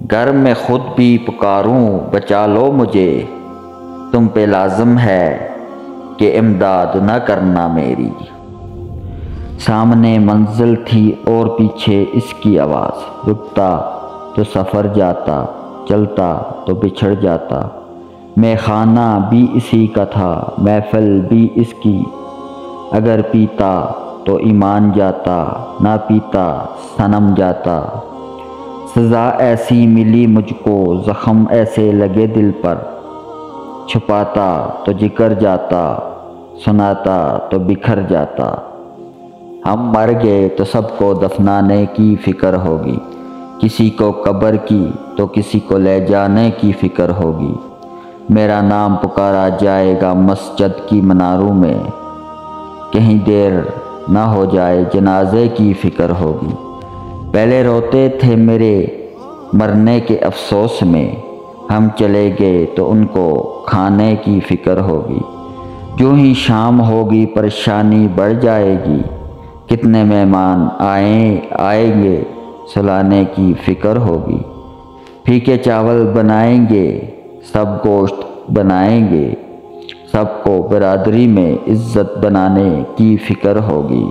گھر میں خود بھی پکاروں بچا لو مجھے، تم پہ لازم ہے کہ امداد نہ کرنا میری۔ سامنے منزل تھی اور پیچھے اس کی آواز، رکتا تو سفر جاتا، چلتا تو بچھڑ جاتا۔ میں خانہ بھی اسی کا تھا، محفل بھی اس کی، اگر پیتا تو ایمان جاتا، نہ پیتا صنم جاتا۔ سزا ایسی ملی مجھ کو، زخم ایسے لگے دل پر، چھپاتا تو جگر جاتا، سناتا تو بکھر جاتا۔ ہم مر گئے تو سب کو دفنانے کی فکر ہوگی، کسی کو قبر کی تو کسی کو لے جانے کی فکر ہوگی۔ میرا نام پکارا جائے گا مسجد کی مناروں میں، کہیں دیر نہ ہو جائے جنازے کی فکر ہوگی۔ پہلے روتے تھے میرے مرنے کے افسوس میں، ہم چلے گئے تو ان کو کھانے کی فکر ہوگی۔ جو ہی شام ہوگی پریشانی بڑھ جائے گی، کتنے مہمان آئیں گے سلانے کی فکر ہوگی۔ پھیکے چاول بنائیں گے سب گوشت بنائیں گے، سب کو برادری میں عزت بنانے کی فکر ہوگی۔